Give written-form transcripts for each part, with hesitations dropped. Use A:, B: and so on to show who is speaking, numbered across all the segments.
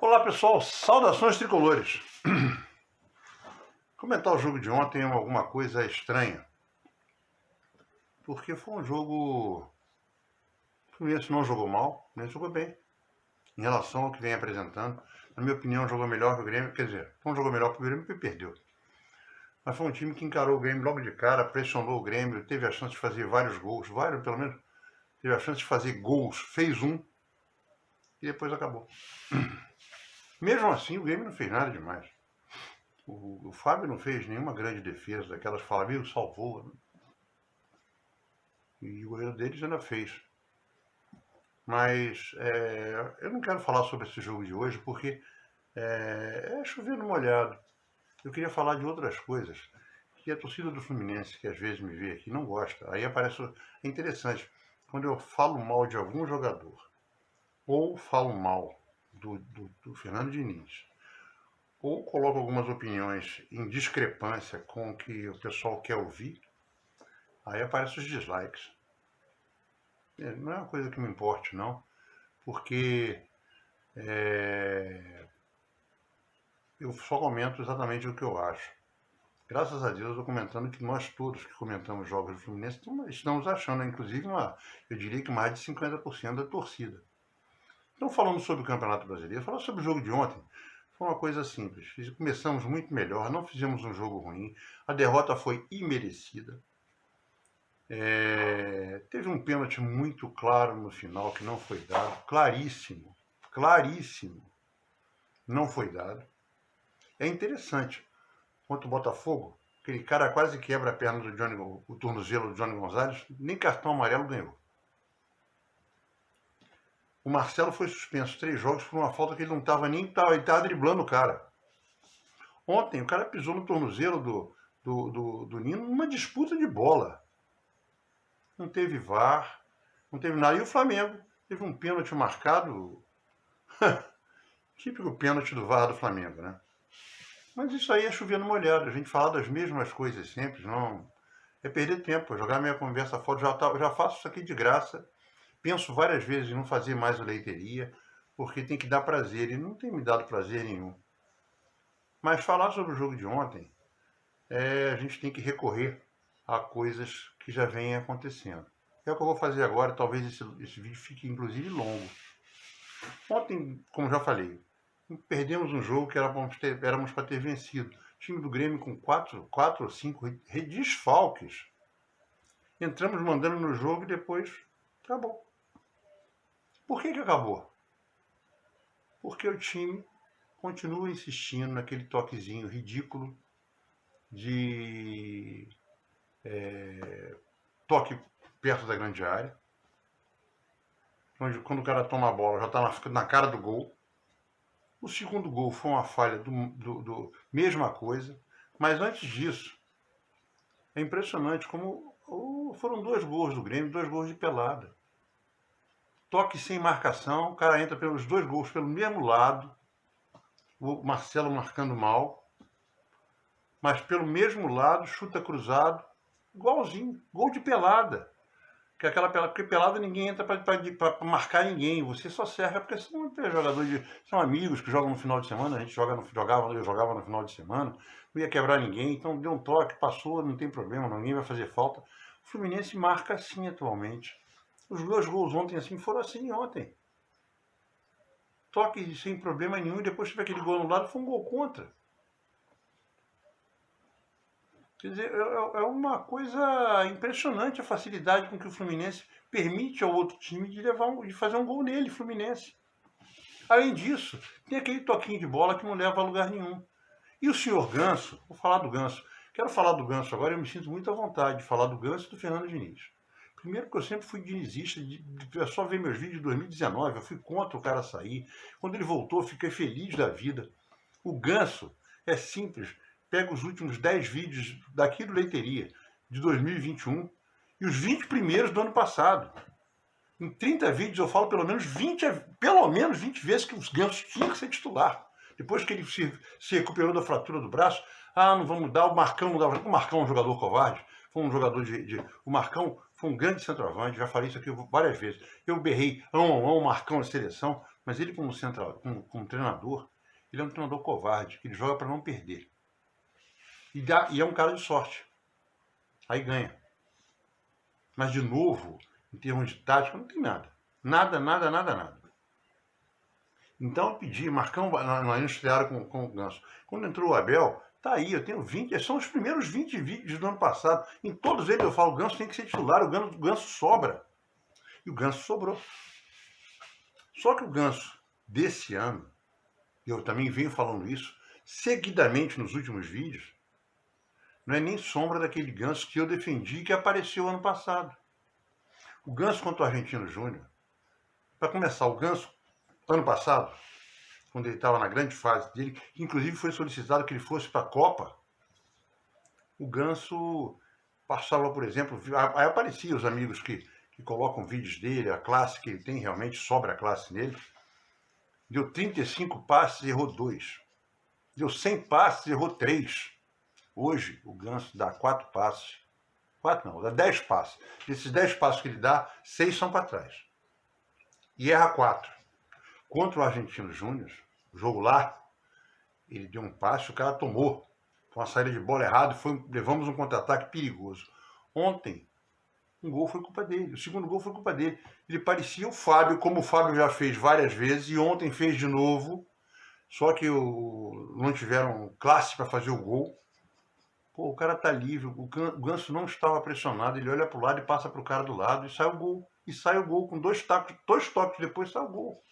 A: Olá pessoal, saudações tricolores. Comentar o jogo de ontem é alguma coisa estranha, porque foi um jogo. O Fluminense não jogou mal, nem jogou bem, em relação ao que vem apresentando. Na minha opinião, jogou melhor que o Grêmio, quer dizer, não jogou melhor que o Grêmio porque perdeu. Mas foi um time que encarou o Grêmio logo de cara, pressionou o Grêmio, teve a chance de fazer vários gols, pelo menos, teve a chance de fazer gols, fez um e depois acabou. Mesmo assim, o Grêmio não fez nada demais. O Fábio não fez nenhuma grande defesa, daquelas que fala, viu, salvou. Né? E o goleiro deles ainda fez. Mas eu não quero falar sobre esse jogo de hoje porque é chover no molhado. Eu queria falar de outras coisas. Que a torcida do Fluminense, que às vezes me vê aqui, não gosta. Aí aparece. É interessante. Quando eu falo mal de algum jogador, ou falo mal do Fernando Diniz, ou coloco algumas opiniões em discrepância com o que o pessoal quer ouvir, aí aparecem os dislikes. Não é uma coisa que me importe, não, porque eu só comento exatamente o que eu acho. Graças a Deus, eu estou comentando que nós todos que comentamos jogos do Fluminense estamos achando, inclusive, eu diria que mais de 50% da torcida. Então, falando sobre o Campeonato Brasileiro, falando sobre o jogo de ontem, foi uma coisa simples. Começamos muito melhor, não fizemos um jogo ruim, a derrota foi imerecida. Teve um pênalti muito claro no final que não foi dado, claríssimo, não foi dado. É interessante, contra o Botafogo, aquele cara quase quebra a perna do o tornozelo do Johnny Gonzalez, nem cartão amarelo ganhou. O Marcelo foi suspenso 3 jogos por uma falta que ele não estava nem... Ele estava driblando o cara. Ontem o cara pisou no tornozelo do Nino numa disputa de bola. Não teve VAR, não teve nada. E o Flamengo teve um pênalti marcado, típico pênalti do VAR do Flamengo, né? Mas isso aí é chover no molhado. A gente fala das mesmas coisas sempre, não... É perder tempo, jogar minha conversa fora. Eu já faço isso aqui de graça. Penso várias vezes em não fazer mais o Leiteria, porque tem que dar prazer, e não tem me dado prazer nenhum. Mas falar sobre o jogo de ontem, a gente tem que recorrer a coisas que já vêm acontecendo. É o que eu vou fazer agora, talvez esse vídeo fique inclusive longo. Ontem, como já falei, perdemos um jogo que éramos para ter vencido. O time do Grêmio com 4 ou 5 desfalques. Entramos mandando no jogo e depois acabou. Por que acabou? Porque o time continua insistindo naquele toquezinho ridículo de toque perto da grande área, onde quando o cara toma a bola já está na cara do gol. O segundo gol foi uma falha mesma coisa, mas antes disso, é impressionante como foram 2 gols do Grêmio, 2 gols de pelada. Toque sem marcação, o cara entra pelos 2 gols pelo mesmo lado, o Marcelo marcando mal, mas pelo mesmo lado, chuta cruzado, igualzinho, gol de pelada. Porque pelada ninguém entra para marcar ninguém, você só serve porque você não tem jogador são amigos que jogam no final de semana, eu jogava no final de semana, não ia quebrar ninguém, então deu um toque, passou, não tem problema, ninguém vai fazer falta. O Fluminense marca assim atualmente. Os 2 gols ontem assim foram assim ontem. Toque sem problema nenhum, e depois teve aquele gol anulado, foi um gol contra. Quer dizer, é uma coisa impressionante a facilidade com que o Fluminense permite ao outro time de fazer um gol nele, Fluminense. Além disso, tem aquele toquinho de bola que não leva a lugar nenhum. E o senhor Ganso, vou falar do Ganso. Quero falar do Ganso agora, eu me sinto muito à vontade de falar do Ganso e do Fernando Diniz. Primeiro porque eu sempre fui dinizista, é só ver meus vídeos de 2019, eu fui contra o cara sair. Quando ele voltou, eu fiquei feliz da vida. O Ganso é simples, pega os últimos 10 vídeos daqui do Leiteria, de 2021, e os 20 primeiros do ano passado. Em 30 vídeos eu falo pelo menos 20 vezes que os Ganso tinha que ser titular. Depois que ele se recuperou da fratura do braço, não vamos dar, o Marcão não dava. O Marcão é um jogador covarde. foi um jogador O Marcão foi um grande centroavante, já falei isso aqui várias vezes. Eu berrei, amo o Marcão na seleção, mas ele como treinador, ele é um treinador covarde, que ele joga para não perder. E é um cara de sorte. Aí ganha. Mas, de novo, em termos de tática, não tem nada. Nada. Então eu pedi, Marcão, nós estrearam com o Ganso. Quando entrou o Abel, tá aí, eu tenho 20, são os primeiros 20 vídeos do ano passado. Em todos eles eu falo, o Ganso tem que ser titular, o Ganso sobra. E o Ganso sobrou. Só que o Ganso desse ano, eu também venho falando isso, seguidamente nos últimos vídeos, não é nem sombra daquele Ganso que eu defendi e que apareceu ano passado. O Ganso contra o Argentino Júnior, para começar, o Ganso, ano passado, quando ele estava na grande fase dele, que inclusive foi solicitado que ele fosse para a Copa, o Ganso passava, por exemplo, aí apareciam os amigos que colocam vídeos dele, a classe que ele tem, realmente sobra a classe nele, deu 35 passes e errou 2. Deu 100 passes e errou 3. Hoje, o Ganso dá 4 passes. 4 não, dá 10 passes. Desses 10 passes que ele dá, 6 são para trás. E erra 4. Contra o Argentino Júnior, o jogo lá, ele deu um passe, o cara tomou. Foi uma saída de bola errada, levamos um contra-ataque perigoso. Ontem, um gol foi culpa dele. O segundo gol foi culpa dele. Ele parecia o Fábio, como o Fábio já fez várias vezes, e ontem fez de novo. Só que não tiveram classe para fazer o gol. Pô, o cara tá livre, o Ganso não estava pressionado, ele olha pro lado e passa pro cara do lado e sai o gol. E sai o gol com 2 toques depois sai o gol.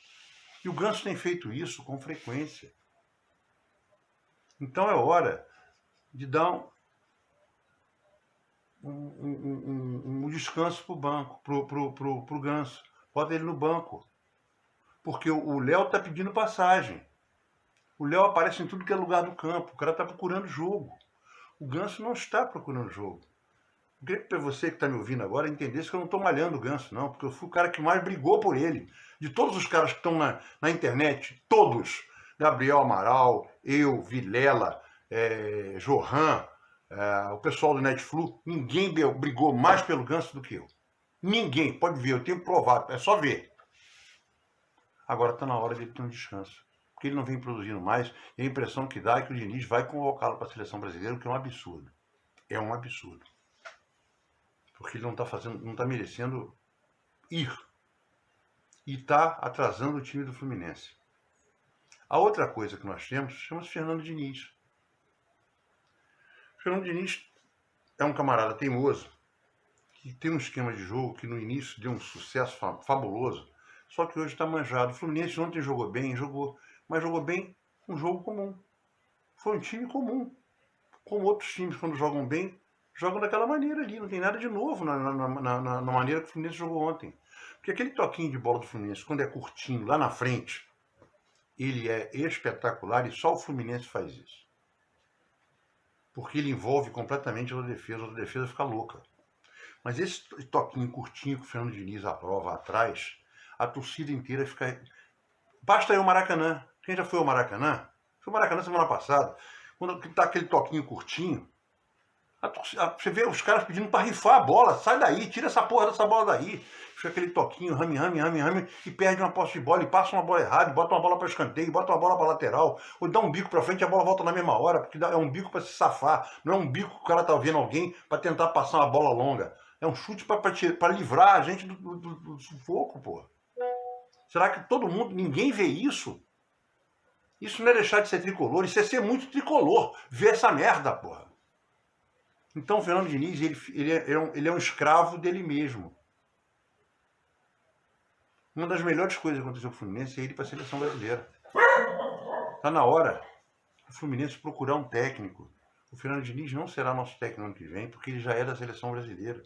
A: E o Ganso tem feito isso com frequência. Então é hora de dar um descanso pro banco, pro Ganso. Bota ele no banco. Porque o Léo tá pedindo passagem. O Léo aparece em tudo que é lugar do campo. O cara tá procurando jogo. O Ganso não está procurando jogo. Eu queria que você que está me ouvindo agora entendesse que eu não estou malhando o Ganso, não, porque eu fui o cara que mais brigou por ele. De todos os caras que estão na internet, todos, Gabriel Amaral, eu, Vilela, Johan, o pessoal do Netflu, ninguém brigou mais pelo Ganso do que eu. Ninguém, pode ver, eu tenho provado, é só ver. Agora está na hora dele ter um descanso. Porque ele não vem produzindo mais, e a impressão que dá é que o Diniz vai convocá-lo para a seleção brasileira, o que é um absurdo. É um absurdo. Porque ele não está merecendo ir. E está atrasando o time do Fluminense. A outra coisa que nós temos chama-se Fernando Diniz. Fernando Diniz é um camarada teimoso, que tem um esquema de jogo que no início deu um sucesso fabuloso, só que hoje está manjado. O Fluminense ontem jogou bem, mas jogou bem um jogo comum. Foi um time comum. Como outros times, quando jogam bem, jogam daquela maneira ali. Não tem nada de novo na maneira que o Fluminense jogou ontem. Porque aquele toquinho de bola do Fluminense, quando é curtinho, lá na frente, ele é espetacular e só o Fluminense faz isso. Porque ele envolve completamente a defesa fica louca. Mas esse toquinho curtinho que o Fernando Diniz aprova atrás, a torcida inteira fica... Basta ir ao Maracanã. Quem já foi ao Maracanã? Foi ao Maracanã semana passada. Quando tá aquele toquinho curtinho, você vê os caras pedindo para rifar a bola. Sai daí, tira essa porra dessa bola daí. Fica aquele toquinho, rame, e perde uma posse de bola, e passa uma bola errada, e bota uma bola para escanteio, bota uma bola para lateral, ou dá um bico para frente e a bola volta na mesma hora, porque é um bico para se safar. Não é um bico que o cara tá vendo alguém para tentar passar uma bola longa. É um chute para livrar a gente do sufoco, pô. Será que todo mundo, ninguém vê isso? Isso não é deixar de ser tricolor, isso é ser muito tricolor. Ver essa merda, porra. Então o Fernando Diniz, ele é um escravo dele mesmo. Uma das melhores coisas que aconteceu com o Fluminense é ele para a seleção brasileira. Está na hora do Fluminense procurar um técnico. O Fernando Diniz não será nosso técnico no ano que vem, porque ele já é da seleção brasileira.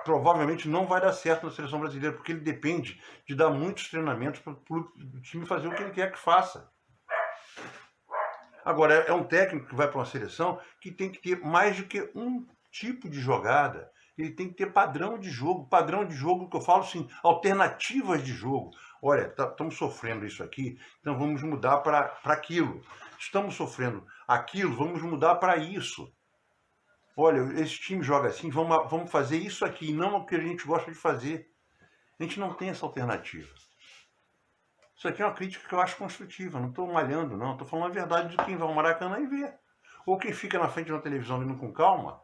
A: Provavelmente não vai dar certo na seleção brasileira, porque ele depende de dar muitos treinamentos para o time fazer o que ele quer que faça. Agora, é um técnico que vai para uma seleção que tem que ter mais do que um tipo de jogada. Ele tem que ter padrão de jogo. Padrão de jogo que eu falo assim, alternativas de jogo. Olha, estamos sofrendo isso aqui, então vamos mudar para aquilo. Estamos sofrendo aquilo, vamos mudar para isso. olha, esse time joga assim, vamos fazer isso aqui, não o que a gente gosta de fazer. A gente não tem essa alternativa. Isso aqui é uma crítica que eu acho construtiva, não estou malhando, não. Estou falando a verdade de quem vai ao Maracanã e vê. Ou quem fica na frente de uma televisão vendo com calma,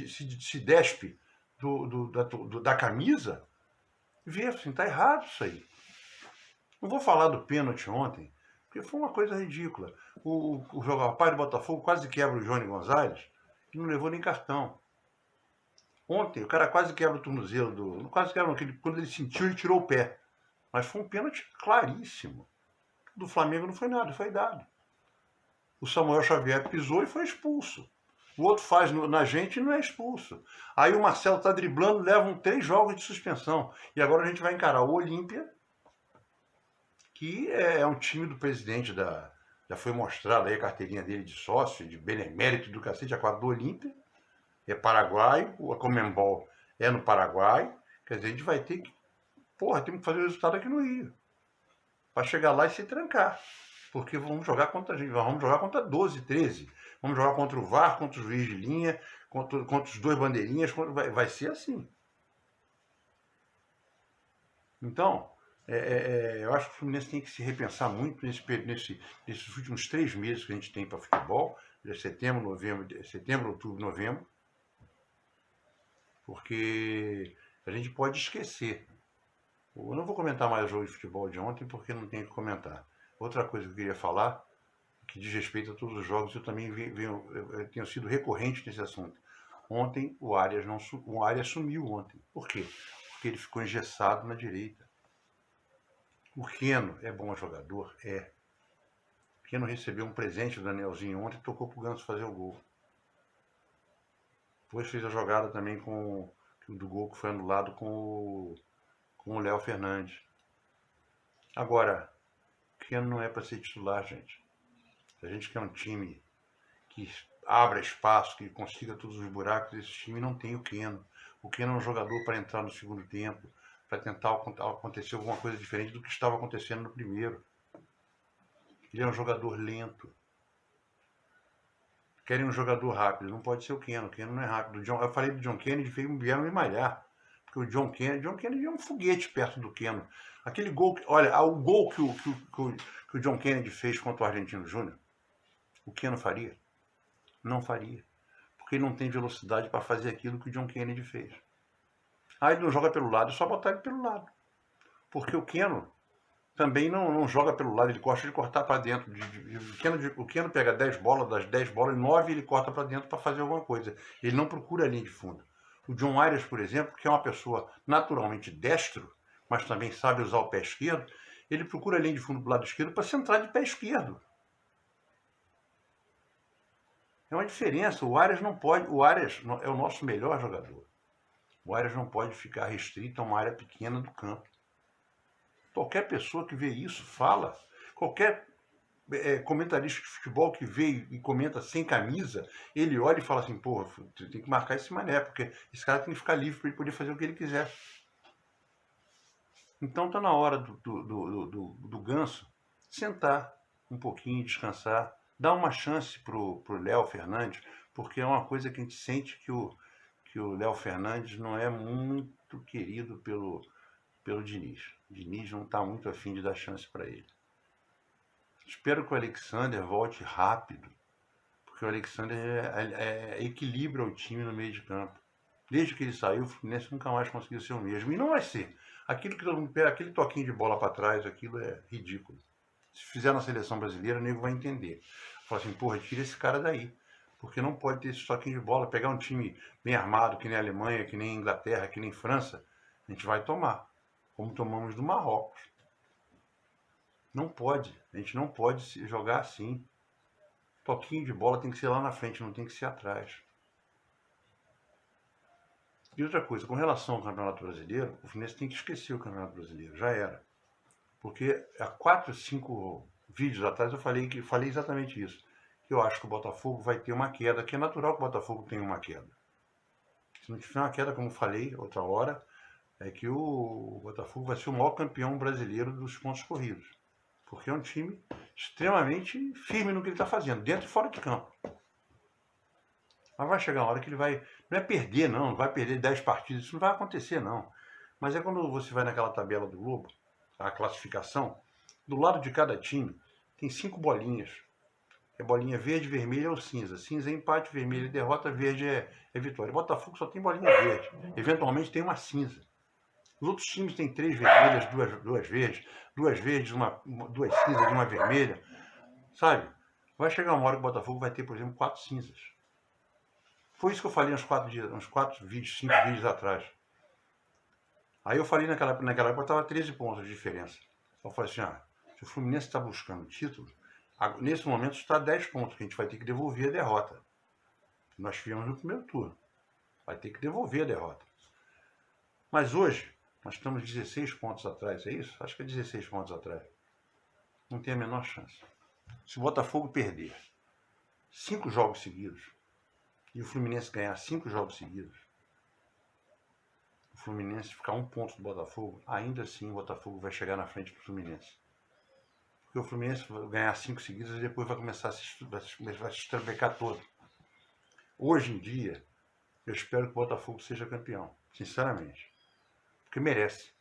A: se despe da camisa, vê assim, está errado isso aí. Não vou falar do pênalti ontem, porque foi uma coisa ridícula. O rapaz do Botafogo quase quebra o Johnny Gonzalez e não levou nem cartão. Ontem o cara quase quebra o tornozelo quase quebra, quando ele sentiu, ele tirou o pé. Mas foi um pênalti claríssimo. Do Flamengo não foi nada, foi dado. O Samuel Xavier pisou e foi expulso. O outro faz na gente e não é expulso. Aí o Marcelo está driblando, levam 3 jogos de suspensão. E agora a gente vai encarar o Olímpia, que é um time do presidente já foi mostrada aí a carteirinha dele de sócio, de benemérito do cacete, a quadra do Olímpia. É paraguaio, a Comembol é no Paraguai. Quer dizer, a gente vai ter que, tem que fazer o resultado aqui no Rio. Para chegar lá e se trancar. Porque vamos jogar contra a gente, vamos jogar contra 12, 13. Vamos jogar contra o VAR, contra o juiz de linha, contra os 2 bandeirinhas, vai ser assim. Então, eu acho que o Fluminense tem que se repensar muito nesses últimos 3 meses que a gente tem para futebol, de setembro, outubro, novembro, porque a gente pode esquecer. Eu não vou comentar mais o jogo de futebol de ontem, porque não tenho que comentar. Outra coisa que eu queria falar, que diz respeito a todos os jogos, eu também eu tenho sido recorrente nesse assunto. Ontem o Arias sumiu ontem. Por quê? Porque ele ficou engessado na direita. O Keno é bom jogador? É. O Keno recebeu um presente do Danielzinho ontem e tocou pro Ganso fazer o gol. Depois fez a jogada também do gol que foi anulado com o Léo Fernandes. Agora, o Keno não é para ser titular, gente. Se a gente quer um time que abra espaço, que consiga todos os buracos, esse time não tem o Keno. O Keno é um jogador para entrar no segundo tempo, para tentar acontecer alguma coisa diferente do que estava acontecendo no primeiro. Ele é um jogador lento. Querem um jogador rápido, não pode ser o Keno. O Keno não é rápido. Eu falei do John Kennedy, vieram me malhar. Porque o John Kennedy é um foguete perto do Keno. Aquele gol, olha, o gol que o John Kennedy fez contra o Argentino Júnior, o Keno faria? Não faria. Porque ele não tem velocidade para fazer aquilo que o John Kennedy fez. Aí ele não joga pelo lado, é só botar ele pelo lado. Porque o Keno também não joga pelo lado, ele gosta de cortar para dentro. O Keno pega 10 bolas, das 10 bolas, 9 ele corta para dentro para fazer alguma coisa. Ele não procura a linha de fundo. O John Arias, por exemplo, que é uma pessoa naturalmente destro, mas também sabe usar o pé esquerdo, ele procura a linha de fundo do lado esquerdo para centrar de pé esquerdo. É uma diferença. O Arias não pode. O Arias é o nosso melhor jogador. O Arias não pode ficar restrito a uma área pequena do campo. Qualquer pessoa que vê isso fala. Qualquer comentarista de futebol que vê e comenta sem camisa, ele olha e fala assim, porra, você tem que marcar esse mané, porque esse cara tem que ficar livre para ele poder fazer o que ele quiser. Então tá na hora do Ganso sentar um pouquinho, descansar, dar uma chance pro Léo Fernandes, porque é uma coisa que a gente sente que o Léo Fernandes não é muito querido pelo Diniz. O Diniz não está muito afim de dar chance para ele. Espero que o Alexander volte rápido, porque o Alexander equilibra o time no meio de campo. Desde que ele saiu, o Fluminense nunca mais conseguiu ser o mesmo. E não vai ser. Aquele toquinho de bola para trás, aquilo é ridículo. Se fizer na seleção brasileira, o nego vai entender. Fala assim, porra, tira esse cara daí. Porque não pode ter esse toquinho de bola. Pegar um time bem armado, que nem a Alemanha, que nem a Inglaterra, que nem a França, a gente vai tomar. Como tomamos do Marrocos. Não pode. A gente não pode jogar assim. Toquinho de bola tem que ser lá na frente, não tem que ser atrás. E outra coisa, com relação ao Campeonato Brasileiro, o Fluminense tem que esquecer o Campeonato Brasileiro. Já era. Porque há 4, 5 vídeos atrás eu falei exatamente isso. Que eu acho que o Botafogo vai ter uma queda, que é natural que o Botafogo tenha uma queda. Se não tiver uma queda, como eu falei outra hora, é que o Botafogo vai ser o maior campeão brasileiro dos pontos corridos. Porque é um time extremamente firme no que ele está fazendo, dentro e fora de campo. Mas vai chegar uma hora que ele vai... Não é perder, não vai perder 10 partidas, isso não vai acontecer, não. Mas é quando você vai naquela tabela do Globo, a classificação, do lado de cada time tem 5 bolinhas. É bolinha verde, vermelha ou cinza. Cinza é empate, vermelho é derrota, verde é vitória. O Botafogo só tem bolinha verde. Eventualmente tem uma cinza. Os outros times têm 3 vermelhas, duas verdes, duas cinzas e uma vermelha. Sabe? Vai chegar uma hora que o Botafogo vai ter, por exemplo, 4 cinzas. Foi isso que eu falei uns 4 vídeos, 5 vídeos atrás. Aí eu falei naquela época, estava 13 pontos de diferença. Eu falei assim, se o Fluminense está buscando título, nesse momento está 10 pontos, que a gente vai ter que devolver a derrota. Nós tivemos no primeiro turno. Vai ter que devolver a derrota. Mas hoje, nós estamos 16 pontos atrás, é isso? Acho que é 16 pontos atrás. Não tem a menor chance. Se o Botafogo perder 5 jogos seguidos e o Fluminense ganhar 5 jogos seguidos, o Fluminense ficar 1 ponto do Botafogo, ainda assim o Botafogo vai chegar na frente do Fluminense. Porque o Fluminense vai ganhar 5 seguidas e depois vai começar a se estravecar todo. Hoje em dia, eu espero que o Botafogo seja campeão, sinceramente. Porque merece.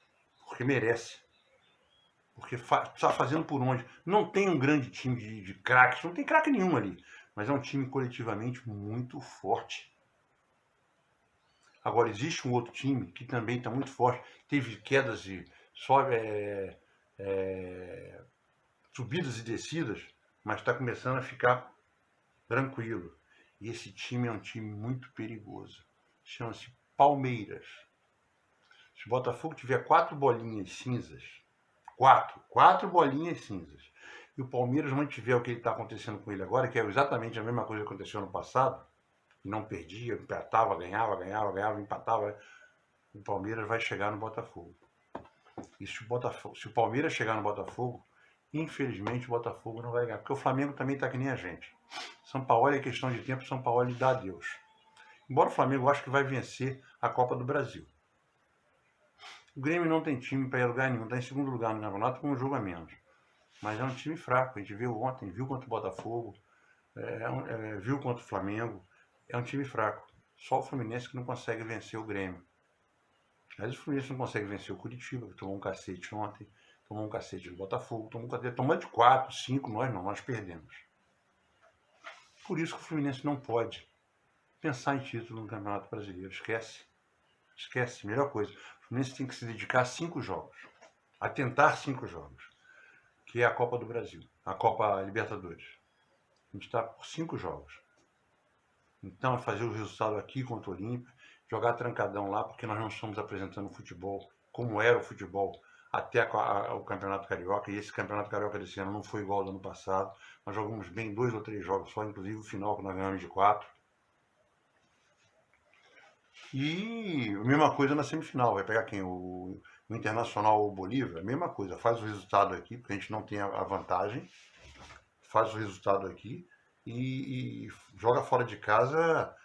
A: Porque merece. Porque está fazendo por onde. Não tem um grande time de craques, não tem craque nenhum ali. Mas é um time coletivamente muito forte. Agora, existe um outro time que também está muito forte. Teve quedas e subidas e descidas, mas está começando a ficar tranquilo. E esse time é um time muito perigoso. Chama-se Palmeiras. Se o Botafogo tiver 4 bolinhas cinzas, 4 bolinhas cinzas, e o Palmeiras mantiver o que está acontecendo com ele agora, que é exatamente a mesma coisa que aconteceu no passado, não perdia, empatava, ganhava, empatava, o Palmeiras vai chegar no Botafogo. E se o Palmeiras chegar no Botafogo, infelizmente o Botafogo não vai ganhar, porque o Flamengo também está que nem a gente. São Paulo é questão de tempo, São Paulo dá adeus. Embora o Flamengo acho que vai vencer a Copa do Brasil. O Grêmio não tem time para ir a lugar nenhum, está em segundo lugar no campeonato com um jogo a menos. Mas é um time fraco, a gente viu ontem, viu contra o Botafogo, viu contra o Flamengo, é um time fraco. Só o Fluminense que não consegue vencer o Grêmio. Mas o Fluminense não consegue vencer o Curitiba, que tomou um cacete ontem, tomou um cacete do Botafogo, tomou de 4, 5, nós perdemos. Por isso que o Fluminense não pode pensar em título no Campeonato Brasileiro, esquece. Esquece, melhor coisa. O Fluminense tem que se dedicar a 5 jogos, a tentar 5 jogos, que é a Copa do Brasil, a Copa Libertadores. A gente está por 5 jogos. Então, é fazer o resultado aqui contra o Olímpia, jogar trancadão lá, porque nós não estamos apresentando futebol como era o futebol até o Campeonato Carioca, e esse Campeonato Carioca desse ano não foi igual ao do ano passado. Nós jogamos bem 2 ou 3 jogos só, inclusive o final que nós ganhamos de 4. E a mesma coisa na semifinal, vai pegar quem? O Internacional ou o Bolívia, a mesma coisa, faz o resultado aqui, porque a gente não tem a vantagem, faz o resultado aqui e joga fora de casa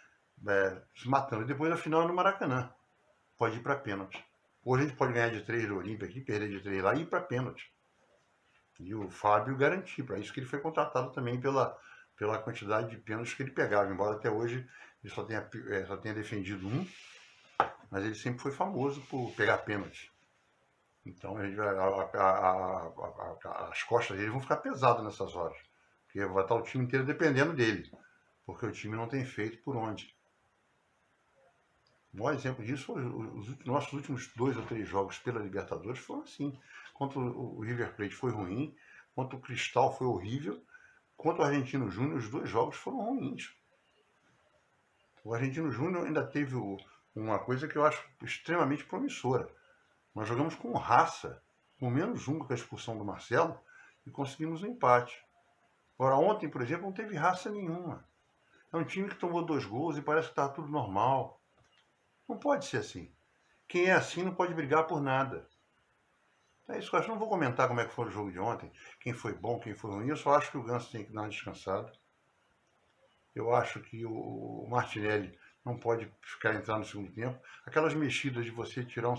A: se matando. E depois a final é no Maracanã, pode ir para pênalti. Hoje a gente pode ganhar de 3 do Olímpia aqui, perder de 3 lá e ir para pênalti. E o Fábio garantiu, para isso que ele foi contratado também pela quantidade de pênaltis que ele pegava, embora até hoje ele só tenha defendido um, mas ele sempre foi famoso por pegar pênalti. Então as costas dele vão ficar pesadas nessas horas, porque vai estar o time inteiro dependendo dele, porque o time não tem feito por onde. Um bom exemplo disso foi os nossos últimos 2 ou 3 jogos pela Libertadores foram assim. Contra o River Plate foi ruim, contra o Cristal foi horrível, contra o Argentino Júnior os 2 jogos foram ruins. O Argentino Júnior ainda teve uma coisa que eu acho extremamente promissora. Nós jogamos com raça, com menos 1 com a expulsão do Marcelo, e conseguimos um empate. Agora, ontem, por exemplo, não teve raça nenhuma. É um time que tomou 2 gols e parece que está tudo normal. Não pode ser assim. Quem é assim não pode brigar por nada. É isso que eu acho. Não vou comentar como é que foi o jogo de ontem, quem foi bom, quem foi ruim. Eu só acho que o Ganso tem que dar uma descansada. Eu acho que o Martinelli não pode ficar entrando no segundo tempo. Aquelas mexidas de você tirar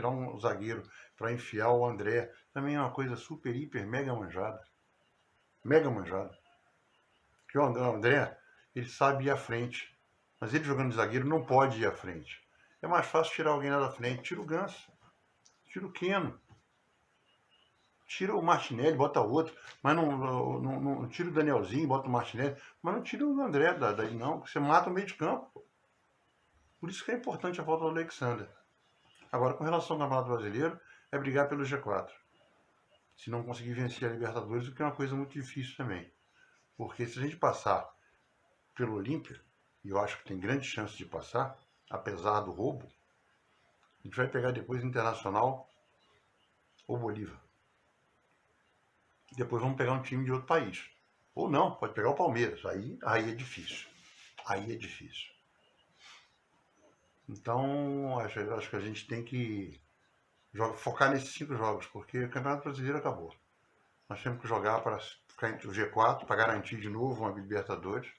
A: um zagueiro para enfiar o André, também é uma coisa super, hiper, mega manjada. Mega manjada. Porque o André, ele sabe ir à frente. Mas ele jogando de zagueiro não pode ir à frente. É mais fácil tirar alguém lá da frente. Tira o Ganso, tira o Keno, tira o Martinelli, bota outro, mas não tira o Danielzinho, bota o Martinelli, mas não tira o André daí não, porque você mata o meio de campo. Por isso que é importante a volta do Alexander. Agora, com relação ao Campeonato Brasileiro, é brigar pelo G4. Se não conseguir vencer a Libertadores, o que é uma coisa muito difícil também. Porque se a gente passar pelo Olímpia, e eu acho que tem grande chance de passar, apesar do roubo, a gente vai pegar depois Internacional ou Bolívar. Depois vamos pegar um time de outro país. Ou não, pode pegar o Palmeiras. Aí é difícil. Aí é difícil. Então, acho que a gente tem que focar nesses 5 jogos, porque o Campeonato Brasileiro acabou. Nós temos que jogar para ficar entre o G4, para garantir de novo uma Libertadores.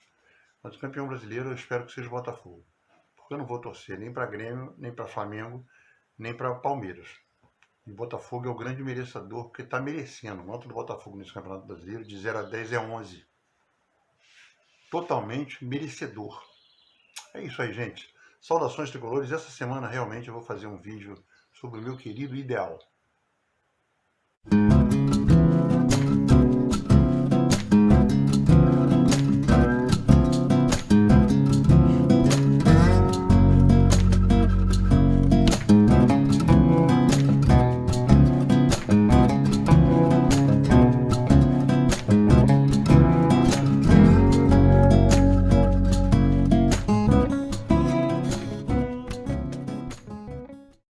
A: Mas o campeão brasileiro eu espero que seja o Botafogo. Porque eu não vou torcer nem para Grêmio, nem para Flamengo, nem para Palmeiras. E o Botafogo é o grande merecedor, porque está merecendo. A nota do Botafogo nesse Campeonato Brasileiro de 0 a 10 é 11. Totalmente merecedor. É isso aí, gente. Saudações tricolores. Essa semana realmente eu vou fazer um vídeo sobre o meu querido Ideal.